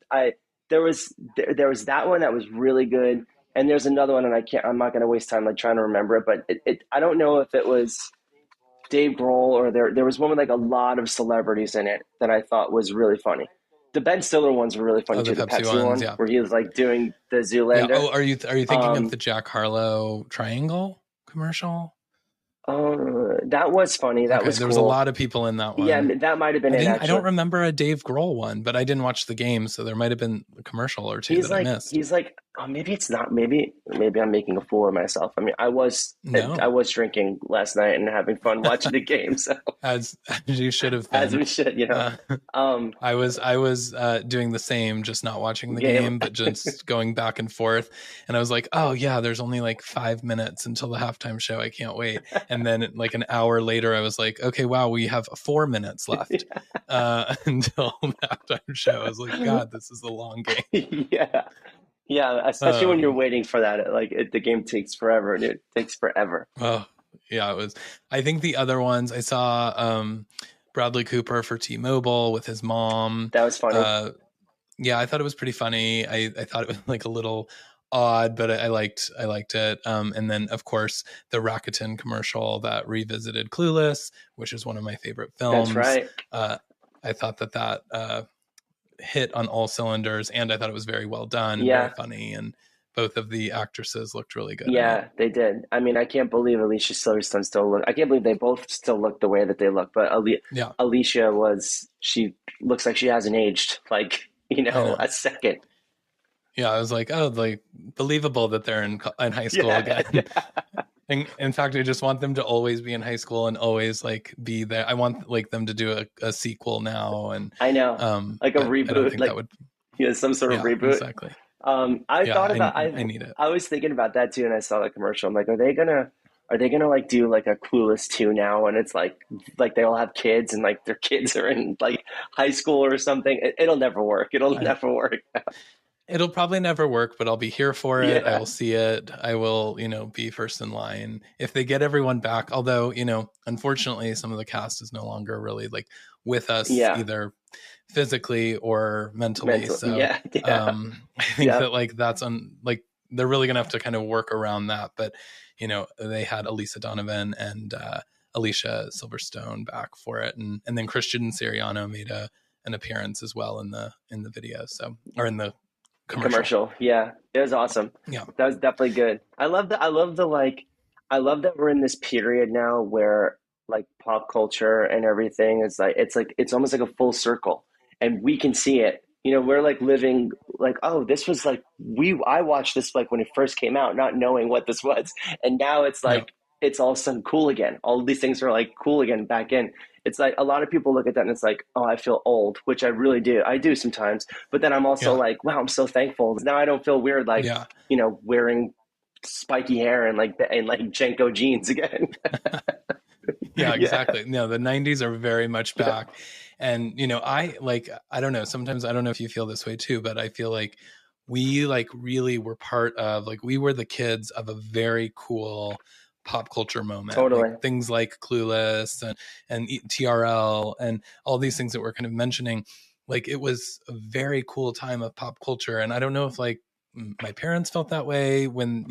there was that one that was really good, and there's another one, and I'm not going to waste time like trying to remember it. But I don't know if it was Dave Grohl or there was one with like a lot of celebrities in it that I thought was really funny. The Ben Stiller ones were really funny Oh, the too. The Pepsi Pepsi ones, one yeah, where he was like doing the yeah. Zoolander. Oh, are you thinking of Um, the Jack Harlow triangle commercial? that was funny. That Okay, was there was a cool. lot of people in that Yeah, one. that might have been it I don't actually. remember a Dave Grohl one, but I didn't watch the game, so there might have been a commercial or two that I missed. He's like oh, maybe it's not maybe I'm making a fool of myself. I mean, I No, was drinking last night and having fun watching the game, so as you should have as been. we should, Uh, Um, I was doing the same, just not watching the game. game, but just going back and forth. And I was like, oh yeah, there's only like 5 minutes until the halftime show. I can't wait. And then like an hour later, I was like, okay, wow, we have 4 minutes left until the halftime show. I was like, God, this is a long game. Yeah, yeah, especially when you're Um, waiting for that. The game takes forever, and it takes forever. oh yeah, it was. I think the other ones I saw, Bradley Cooper for T-Mobile with his mom. That was funny. Uh, yeah, I thought it was pretty funny. I thought it was like a little odd, but I liked it. And then of course the Rakuten commercial that revisited Clueless, which is one of my favorite That's films. right. I thought that hit on all cylinders, and I thought it was very well done and very Yeah, funny. And both of the actresses looked really good in it. yeah, they did. I mean, I can't believe Alicia Silverstone still look. I can't believe they both still look the way that they look. But Yeah, Alicia she looks like she hasn't aged like I know. a second. Yeah, I was like, oh, like believable that they're in high school Yeah, again. yeah, In fact, I just want them to always be in high school and always like be there. I want like them to do a sequel now, and I know. Like a but I don't reboot, think that like would. some sort of Yeah, reboot. exactly. I Yeah, thought about I need it. I was thinking about that too, and I saw the commercial. I'm like, are they gonna like do like a Clueless 2 now? And it's like they all have kids and like their kids are in like high school or something. It'll never work. It'll I, never work. it'll probably never work, but I'll be here for it. I Yeah, will see it. I will, be first in line if they get everyone back. Although, unfortunately, some of the cast is no longer really like with us yeah. either physically or mentally. Mental. So Yeah, yeah, I think yeah. that like that's on like they're really gonna have to kind of work around that. But they had Elisa Donovan and Alicia Silverstone back for it, and then Christian Siriano made an appearance as well in the video. So or in the commercial. Commercial. Yeah, it was awesome. Yeah, That was definitely good. I love that we're in this period now where like pop culture and everything is like it's almost like a full circle, and we can see it. We're like living like, oh, this was like I watched this like when it first came out, not knowing what this was, and now it's yeah, like it's all of a sudden cool again. All these things are like cool again back in. It's like a lot of people look at that and it's like, oh, I feel old, which I really do. I do sometimes, but then I'm also yeah, like, wow, I'm so thankful. Now I don't feel weird like, yeah. wearing spiky hair and like Jenko jeans again. Yeah, Yeah. exactly. No, the 90s are very much back. And, I don't know, sometimes I don't know if you feel this way too, but I feel like we like really were part of like we were the kids of a very cool pop culture moment. Like Totally. things like Clueless and TRL and all these things that we're kind of mentioning. Like it was a very cool time of pop culture. And I don't know if like my parents felt that way when,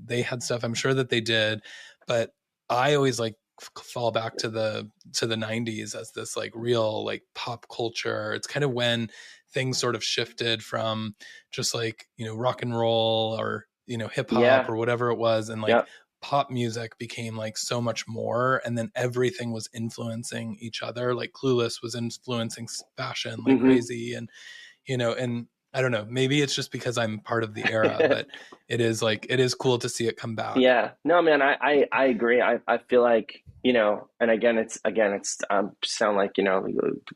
they had stuff. I'm sure that they did, but I always like fall back to the 90s as this like real like pop culture. It's kind of when things sort of shifted from just like, rock and roll or, hip hop Yeah. or whatever it was, and like Yep. pop music became like so much more, and then everything was influencing each other. Like Clueless was influencing fashion like Hmm. crazy, and and I don't know, maybe it's just because I'm part of the era, but it is cool to see it come back. Yeah. No, man, I agree. I feel like, and again, it's sound like,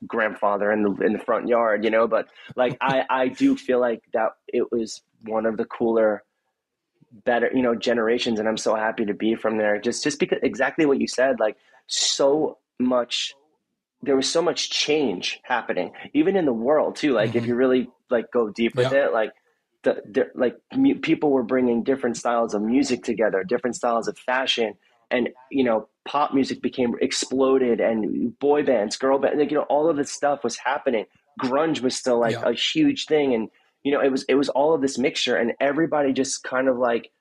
grandfather in the front yard, but like I do feel like that it was one of the cooler, better, generations, and I'm so happy to be from there. Just because exactly what you said, like so much there was so much change happening, even in the world too. Like if Hmm. you really like go deep with Yeah, it, like people were bringing different styles of music together, different styles of fashion, and pop music became exploded, and boy bands, girl bands, like, all of this stuff was happening. Grunge was still like yeah, a huge thing, and it was all of this mixture, and everybody just kind of like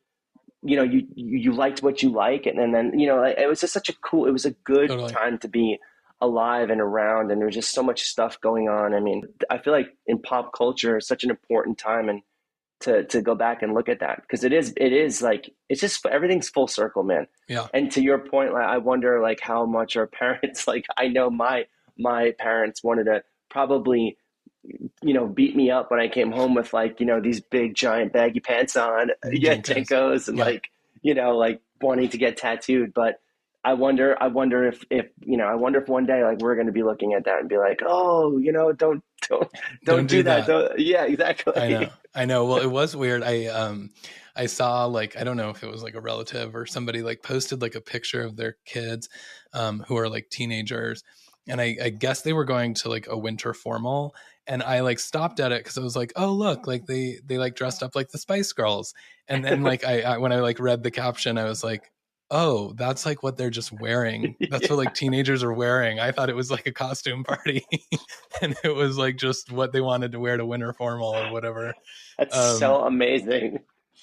you liked what you like, and then it was just such a cool, it was a good totally. time to be alive and around, and there was just so much stuff going on. I mean, I feel like in pop culture it's such an important time, and to go back and look at that, because it is like it's just everything's full circle, man. Yeah, And to your point, like, I wonder like how much our parents like I know my parents wanted to probably beat me up when I came home with like, these big giant baggy pants on, yeah, Jinkos. Jenkos, and Yeah, like, like wanting to get tattooed. But I wonder if one day like we're going to be looking at that and be like, oh, don't don't do do that. that. Don't, yeah, I know. exactly. I know. Well, it was weird. I saw like, I don't know if it was like a relative or somebody like posted like a picture of their kids who are like teenagers. And I guess they were going to like a winter formal, and I like stopped at it because I was like, oh look, like they like dressed up like the Spice Girls. And then like I when I like read the caption, I was like, oh, that's like what they're just wearing. That's what Yeah, like teenagers are wearing. I thought it was like a costume party. And it was like just what they wanted to wear to winter formal or whatever. that's Um, so amazing.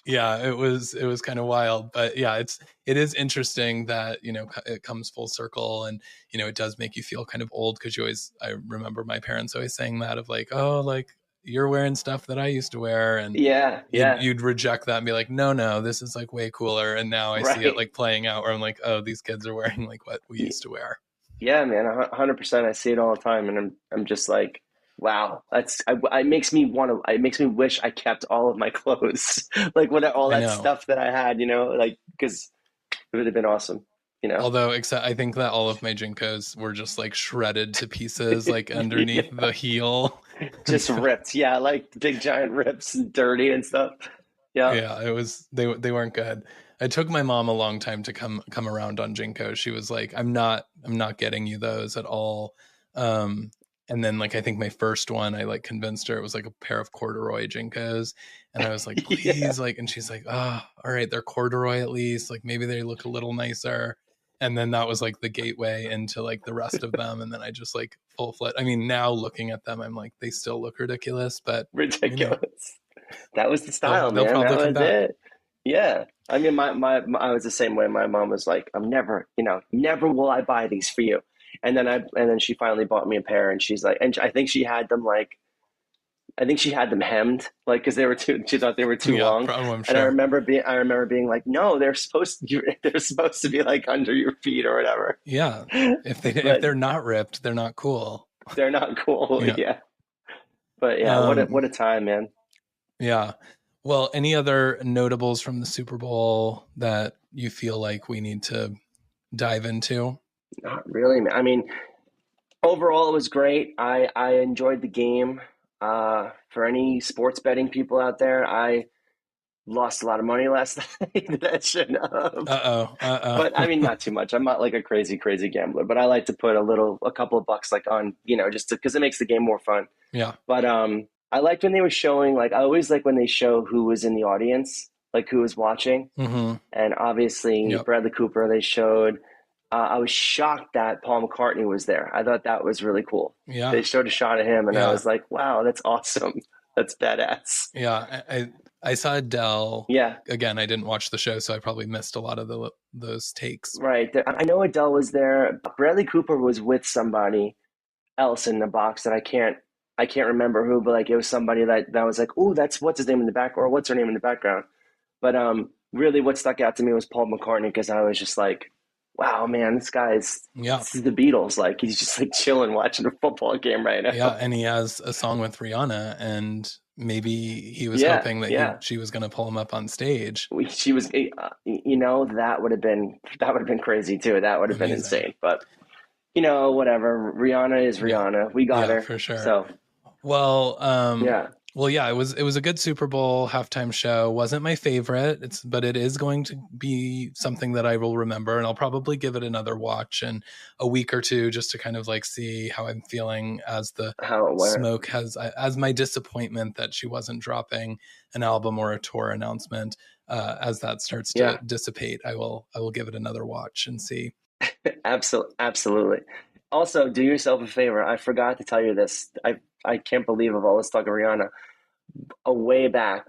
yeah, it was kind of wild, but yeah, it is interesting that it comes full circle, and it does make you feel kind of old, because I remember my parents always saying that of like, oh, like you're wearing stuff that I used to wear, and Yeah, you'd yeah, you'd reject that and be like, no, no, this is like way cooler, and now I see it right. like playing out where I'm like, oh, these kids are wearing like what we used to wear. Yeah, man, 100%. I see it all the time, and I'm just like, wow, it makes me want to. It makes me wish I kept all of my clothes, like what all I that know. stuff that I had, like because it would have been awesome, you know. Although, except I think that all of my Jinkos were just like shredded to pieces, like underneath Yeah, the heel. And just so, ripped. Yeah, like big giant rips and dirty and stuff. Yeah, yeah, they weren't good. It took my mom a long time to come around on Jinkos. She was like, I'm not getting you those at all. Um, and then like I think my first one, I like convinced her it was like a pair of corduroy Jinkos, and I was like, yeah, please, like, and she's like, oh, all right, they're corduroy at least, like maybe they look a little nicer. And then that was like the gateway into like the rest of them, and then I just like full fledged. I mean, now looking at them, I'm like, they still look ridiculous, but you know, ridiculous. That was the they'll style, they'll man. That probably come was back. it. Yeah. I mean, I was the same way. My mom was like, I'm never, never will I buy these for you. And then she finally bought me a pair, and she's like, and I think she had them like, I think she had them hemmed, like, because she thought they were too Yeah, long. probably, I'm And I sure. remember being like, no, they're supposed to be like under your feet or whatever. Yeah. If But they're not ripped, they're not cool. they're not cool. Yeah. Yeah. But yeah, what a, Um, what a time, man. yeah. Well, any other notables from the Super Bowl that you feel like we need to dive into? Not really, man. I mean, overall, it was great. I enjoyed the game. For any sports betting people out there, I lost a lot of money last night that I shouldn't have. Uh-oh. But I Uh-oh. mean, not too much. I'm not like a crazy, crazy gambler, but I like to put a couple of bucks like on, just because it makes the game more fun. Yeah. But I liked when they were showing, like, I always like when they show who was in the audience, like who was watching. Mm-hmm. And obviously, Yep. Bradley Cooper, they showed. I was shocked that Paul McCartney was there. I thought that was really cool. They Yeah. showed a shot of him, and I Yeah. was like, wow, that's awesome. That's badass. Yeah. I saw Adele. Yeah, Again, I didn't watch the show, so I probably missed a lot of those takes. right. I know Adele was there. Bradley Cooper was with somebody else in the box that I can't remember who, but like it was somebody that was like, oh, that's what's his name in the back or what's her name in the background. But really, what stuck out to me was Paul McCartney because I was just like, wow, man, Yeah. this is the Beatles. Like he's just like chilling watching a football game right Yeah, now. and he has a song with Rihanna, and maybe he was Yeah, hoping that yeah. she was going to pull him up on stage. She was, that would have been crazy too. That would have been Amazing. insane. But whatever. Rihanna is Yeah, Rihanna. We got yeah, her. for sure. So Well, yeah. yeah, it was a good Super Bowl halftime show. Wasn't my favorite, but it is going to be something that I will remember, and I'll probably give it another watch in a week or two just to kind of like see how I'm feeling as the How it went. smoke has as my disappointment that she wasn't dropping an album or a tour announcement. As that starts to Yeah. dissipate, I will give it another watch and see. Absolutely. Also, do yourself a favor. I forgot to tell you this. I can't believe of all this talk of Rihanna. Way back.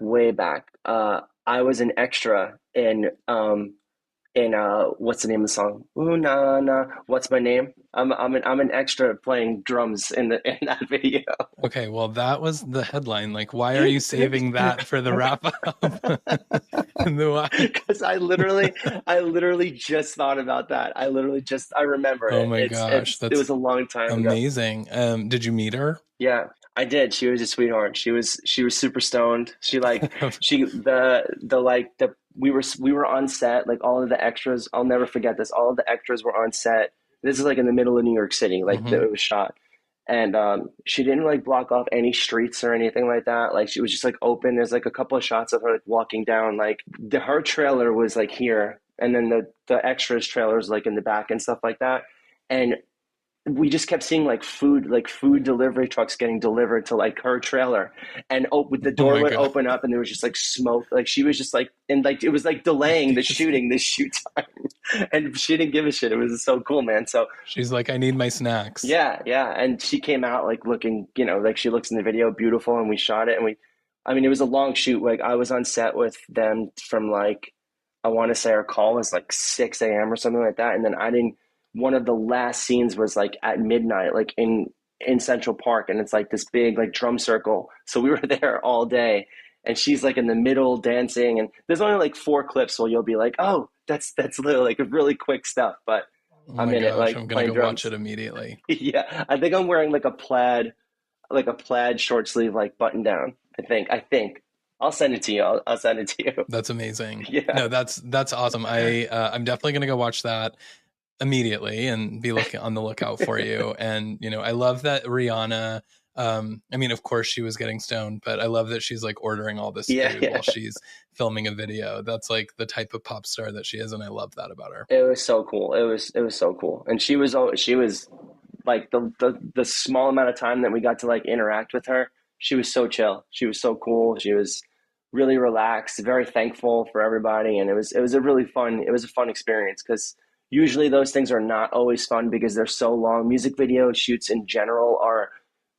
I was an extra in what's the name of the song? Ooh na na. What's my name? I'm an extra playing drums in that video. Okay, well, that was the headline. Like, why are you saving that for the wrap up? And the why? Because I literally just thought about that. I remember Oh it. my gosh, It that's was a long time ago. amazing. Did you meet her? Yeah, I did. She was a sweetheart. She was super stoned. We were on set, like all of the extras. I'll never forget this. All of the extras were on set. This is like in the middle of New York City, Hmm. it was shot. And she didn't like block off any streets or anything like that. Like she was just like open. There's like a couple of shots of her like walking down. Like her trailer was like here, and then the extras trailers like in the back and stuff like that. And we just kept seeing like food delivery trucks getting delivered to like her trailer, and with the Oh door my would god. open up and there was just like smoke. Like she was just like, and like it was like delaying the shoot time, and she didn't give a shit. It was so cool, man. So She's like, I need my snacks. yeah, yeah, and she came out like looking, like she looks in the video beautiful, and we shot it, I mean, it was a long shoot. Like I was on set with them from like, I want to say our call was like 6 a.m. or something like that. And then I didn't, one of the last scenes was like at midnight, like in Central Park. And it's like this big like drum circle. So we were there all day, and she's like in the middle dancing. And there's only like four clips. So you'll be like, oh, that's literally like a really quick stuff. But Oh I'm my in it gosh, like I'm gonna playing go watch drums. it immediately. Yeah. I think I'm wearing like a plaid short sleeve, like button down. I think. I'll send it to you. I'll send it to you. That's amazing. Yeah. No, that's awesome. I'm definitely gonna go watch that immediately and be looking on the lookout for you. And I love that Rihanna. I mean, of course she was getting stoned, but I love that she's like ordering all this Yeah, food yeah. while she's filming a video. That's like the type of pop star that she is, and I love that about her. It was so cool. It was so cool. And she was like the small amount of time that we got to like interact with her, she was so chill. She was so cool. She was really relaxed, very thankful for everybody, and it was a fun experience because usually those things are not always fun because they're so long. Music video shoots in general are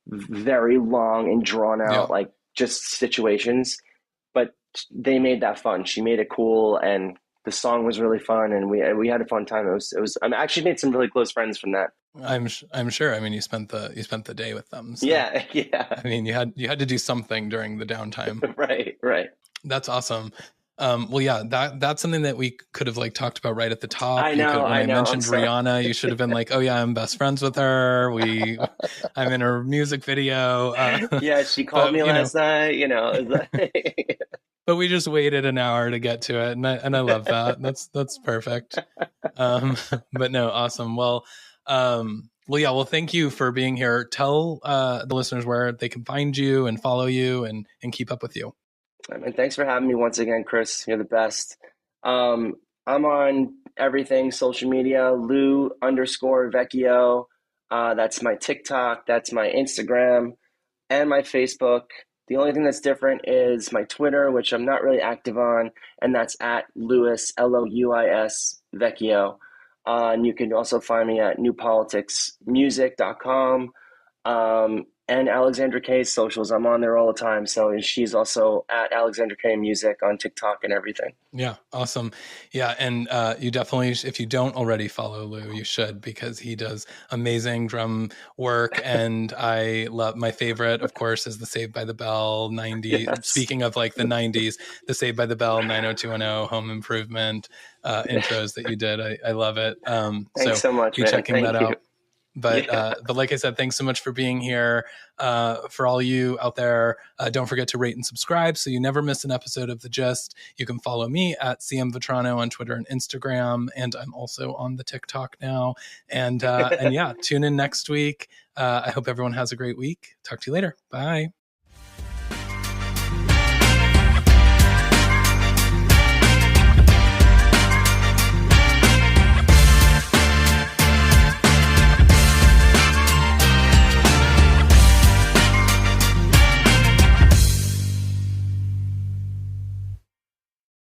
very long and drawn out, Yeah. like just situations. But they made that fun. She made it cool, and the song was really fun, and we had a fun time. It was. I actually made some really close friends from that. I'm sure. I mean, you spent the day with them, so Yeah, yeah, I mean, you had to do something during the downtime. right, right. That's awesome. Well, yeah, that's something that we could have like talked about right at the top. You could, when I I know. I'm mentioned sorry. Rihanna, you should have been like, "Oh yeah, I'm best friends with her. I'm in her music video." Yeah, she called But me last night. but we just waited an hour to get to it, and I love that. That's perfect. Um, but no, awesome. Well, yeah. Well, thank you for being here. Tell the listeners where they can find you and follow you and keep up with you. And thanks for having me once again, Chris. You're the best. I'm on everything social media. Lou underscore Vecchio. That's my TikTok. That's my Instagram and my Facebook. The only thing that's different is my Twitter, which I'm not really active on, and that's at Louis Louis Vecchio. And you can also find me at newpoliticsmusic.com. And Alexandra K's socials. I'm on there all the time. So she's also at Alexandra K Music on TikTok and everything. Yeah, awesome. Yeah, and you definitely, if you don't already follow Lou, you should, because he does amazing drum work. And I love, my favorite, of course, is the Saved by the Bell 90. Yes. Speaking of like the 90s, the Saved by the Bell 90210 Home Improvement intros that you did. I love it. Thanks So so much, be man. checking that Thank you. out. But Yeah. like I said, thanks so much for being here. For all you out there, don't forget to rate and subscribe so you never miss an episode of The Gist. You can follow me at CM Vetrano on Twitter and Instagram, and I'm also on the TikTok now. And yeah, tune in next week. I hope everyone has a great week. Talk to you later. Bye.